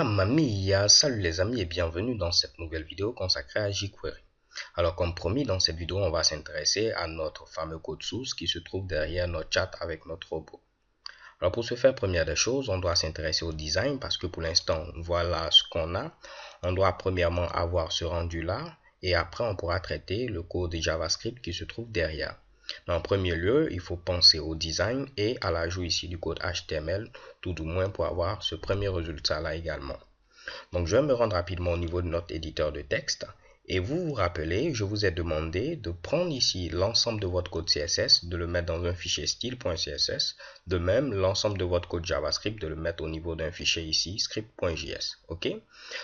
Mamma mia, salut les amis et bienvenue dans cette nouvelle vidéo consacrée à jQuery. Alors comme promis, dans cette vidéo, on va s'intéresser à notre fameux code source qui se trouve derrière notre chat avec notre robot. Alors pour ce faire, première des choses, on doit s'intéresser au design parce que pour l'instant, voilà ce qu'on a. On doit premièrement avoir ce rendu-là et après on pourra traiter le code JavaScript qui se trouve derrière. Mais en premier lieu, il faut penser au design et à l'ajout ici du code HTML, tout du moins pour avoir ce premier résultat-là également. Donc, je vais me rendre rapidement au niveau de notre éditeur de texte. Et vous vous rappelez, je vous ai demandé de prendre ici l'ensemble de votre code CSS, de le mettre dans un fichier style.css. De même, l'ensemble de votre code JavaScript, de le mettre au niveau d'un fichier ici, script.js. OK?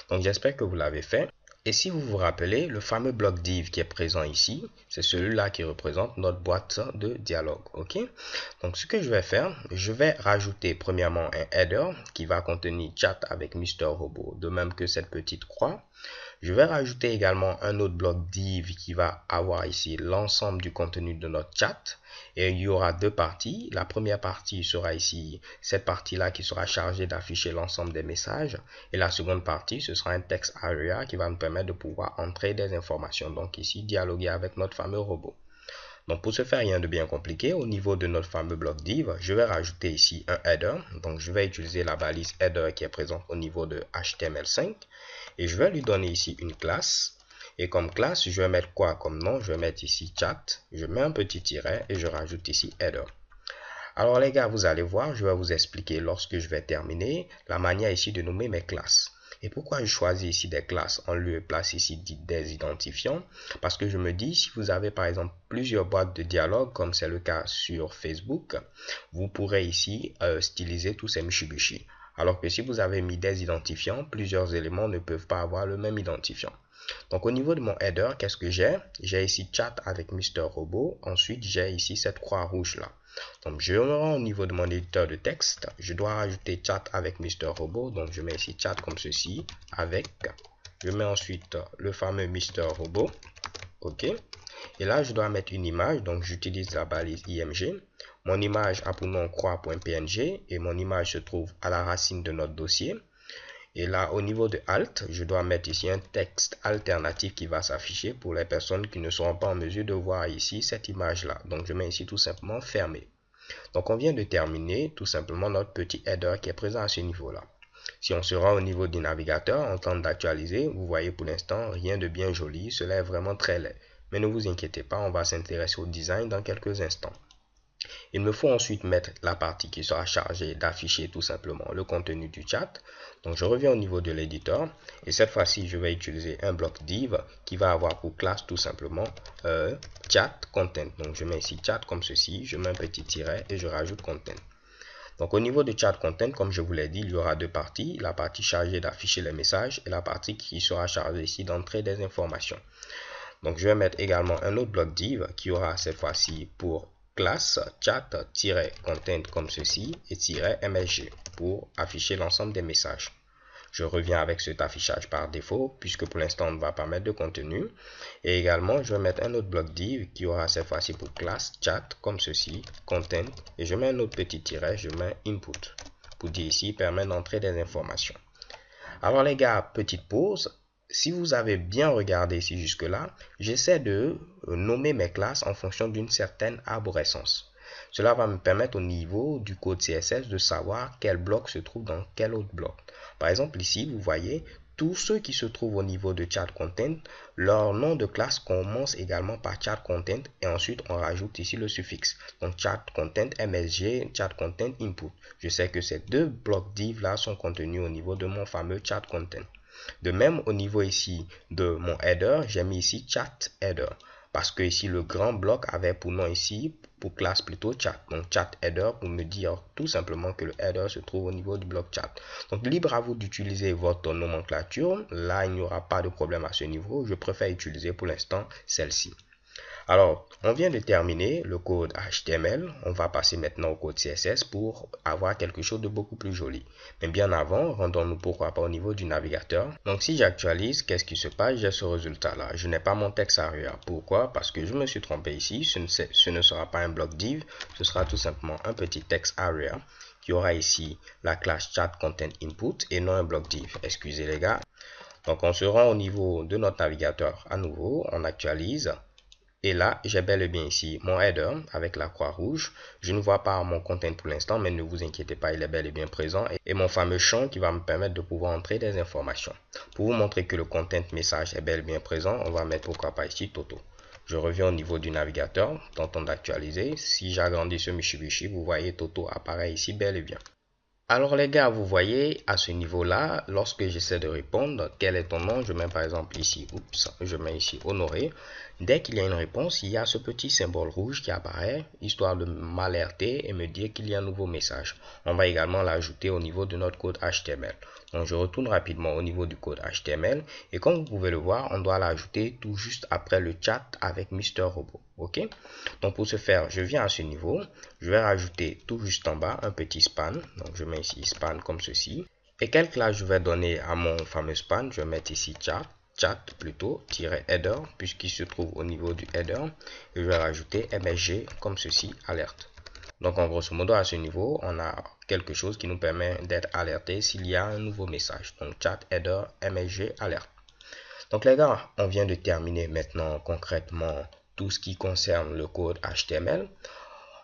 Donc, j'espère que vous l'avez fait. Et si vous vous rappelez, le fameux bloc div qui est présent ici, c'est celui-là qui représente notre boîte de dialogue. OK? Donc, ce que je vais faire, je vais rajouter premièrement un header qui va contenir chat avec Mister Robot, de même que cette petite croix. Je vais rajouter également un autre bloc div qui va avoir ici l'ensemble du contenu de notre chat. Et il y aura deux parties. La première partie sera ici, cette partie-là qui sera chargée d'afficher l'ensemble des messages. Et la seconde partie, ce sera un text area qui va nous permettre de pouvoir entrer des informations. Donc ici, dialoguer avec notre fameux robot. Donc pour ce faire, rien de bien compliqué, au niveau de notre fameux bloc div, je vais rajouter ici un header. Donc je vais utiliser la balise header qui est présente au niveau de HTML5. Et je vais lui donner ici une classe. Et comme classe, je vais mettre quoi comme nom? Je vais mettre ici chat. Je mets un petit tiret et je rajoute ici header. Alors les gars, vous allez voir, je vais vous expliquer lorsque je vais terminer la manière ici de nommer mes classes. Et pourquoi je choisis ici des classes en lieu et place ici des identifiants? Parce que je me dis, si vous avez par exemple plusieurs boîtes de dialogue, comme c'est le cas sur Facebook, vous pourrez ici styliser tous ces Mitsubishi. Alors que si vous avez mis des identifiants, plusieurs éléments ne peuvent pas avoir le même identifiant. Donc au niveau de mon header, qu'est-ce que j'ai? J'ai ici chat avec Mister Robot. Ensuite, j'ai ici cette croix rouge là. Donc je me rends au niveau de mon éditeur de texte. Je dois rajouter chat avec Mister Robot. Donc je mets ici chat comme ceci avec. Je mets ensuite le fameux Mister Robot. OK. Et là, je dois mettre une image. Donc j'utilise la balise img. Mon image a pour nom croix.png et mon image se trouve à la racine de notre dossier. Et là, au niveau de Alt, je dois mettre ici un texte alternatif qui va s'afficher pour les personnes qui ne seront pas en mesure de voir ici cette image-là. Donc, je mets ici tout simplement fermé. Donc, on vient de terminer tout simplement notre petit header qui est présent à ce niveau-là. Si on se rend au niveau du navigateur, en temps d'actualiser, vous voyez pour l'instant rien de bien joli. Cela est vraiment très laid. Mais ne vous inquiétez pas, on va s'intéresser au design dans quelques instants. Il me faut ensuite mettre la partie qui sera chargée d'afficher tout simplement le contenu du chat. Donc je reviens au niveau de l'éditeur et cette fois-ci je vais utiliser un bloc div qui va avoir pour classe tout simplement chat content. Donc je mets ici chat comme ceci, je mets un petit tiret et je rajoute content. Donc au niveau de chat content, comme je vous l'ai dit, il y aura deux parties, la partie chargée d'afficher les messages et la partie qui sera chargée ici d'entrer des informations. Donc je vais mettre également un autre bloc div qui aura cette fois-ci pour classe chat-content comme ceci et -msg pour afficher l'ensemble des messages. Je reviens avec cet affichage par défaut puisque pour l'instant on ne va pas mettre de contenu. Et également je vais mettre un autre bloc div qui aura cette fois-ci pour classe chat comme ceci, content, et je mets un autre petit tiret, je mets input pour dire ici permet d'entrer des informations. Alors les gars, petite pause. Si vous avez bien regardé ici jusque-là, j'essaie de nommer mes classes en fonction d'une certaine arborescence. Cela va me permettre au niveau du code CSS de savoir quel bloc se trouve dans quel autre bloc. Par exemple ici, vous voyez, tous ceux qui se trouvent au niveau de chat content, leur nom de classe commence également par chat content et ensuite on rajoute ici le suffixe. Donc chat content msg, chat content input. Je sais que ces deux blocs div là sont contenus au niveau de mon fameux chat content. De même, au niveau ici de mon header, j'ai mis ici chat header. Parce que ici, le grand bloc avait pour nom ici, pour classe plutôt chat. Donc chat header pour me dire tout simplement que le header se trouve au niveau du bloc chat. Donc libre à vous d'utiliser votre nomenclature. Là, il n'y aura pas de problème à ce niveau. Je préfère utiliser pour l'instant celle-ci. Alors, on vient de terminer le code HTML. On va passer maintenant au code CSS pour avoir quelque chose de beaucoup plus joli. Mais bien avant, rendons-nous pourquoi pas au niveau du navigateur. Donc, si j'actualise, qu'est-ce qui se passe? J'ai ce résultat-là. Je n'ai pas mon texte area. Pourquoi? Parce que je me suis trompé ici. Ce ne sera pas un bloc div. Ce sera tout simplement un petit texte area qui aura ici la classe chat content input et non un bloc div. Excusez les gars. Donc on se rend au niveau de notre navigateur à nouveau, on actualise. Et là, j'ai bel et bien ici mon header avec la croix rouge. Je ne vois pas mon content pour l'instant, mais ne vous inquiétez pas, il est bel et bien présent. Et mon fameux champ qui va me permettre de pouvoir entrer des informations. Pour vous montrer que le content message est bel et bien présent, on va mettre pourquoi pas ici Toto. Je reviens au niveau du navigateur, tentons d'actualiser. Si j'agrandis ce Mitsubishi, vous voyez Toto apparaît ici bel et bien. Alors les gars, vous voyez à ce niveau-là, lorsque j'essaie de répondre, quel est ton nom? Je mets par exemple ici, je mets ici Honoré. Dès qu'il y a une réponse, il y a ce petit symbole rouge qui apparaît, histoire de m'alerter et me dire qu'il y a un nouveau message. On va également l'ajouter au niveau de notre code HTML. Donc je retourne rapidement au niveau du code HTML et comme vous pouvez le voir, on doit l'ajouter tout juste après le chat avec Mister Robot. Ok? Donc pour ce faire, je viens à ce niveau, je vais rajouter tout juste en bas un petit span. Donc je mets ici span comme ceci. Et quelle classe je vais donner à mon fameux span? Je vais mettre ici chat plutôt, -header, puisqu'il se trouve au niveau du header. Et je vais rajouter msg comme ceci, alerte. Donc en grosso modo à ce niveau, on a quelque chose qui nous permet d'être alerté s'il y a un nouveau message. Donc chat header msg alerte. Donc les gars, on vient de terminer maintenant concrètement tout ce qui concerne le code HTML.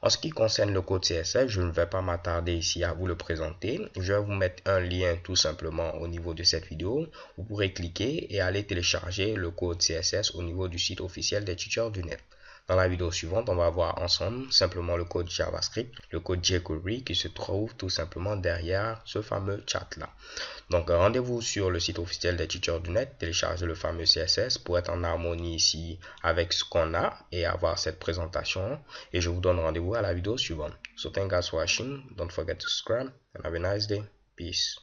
En ce qui concerne le code CSS, je ne vais pas m'attarder ici à vous le présenter. Je vais vous mettre un lien tout simplement au niveau de cette vidéo. Vous pourrez cliquer et aller télécharger le code CSS au niveau du site officiel des tuteurs du net. Dans la vidéo suivante, on va voir ensemble simplement le code JavaScript, le code jQuery qui se trouve tout simplement derrière ce fameux chat-là. Donc rendez-vous sur le site officiel des tuteurs du net, téléchargez le fameux CSS pour être en harmonie ici avec ce qu'on a et avoir cette présentation. Et je vous donne rendez-vous à la vidéo suivante. So thank you guys for watching. Don't forget to subscribe and have a nice day. Peace.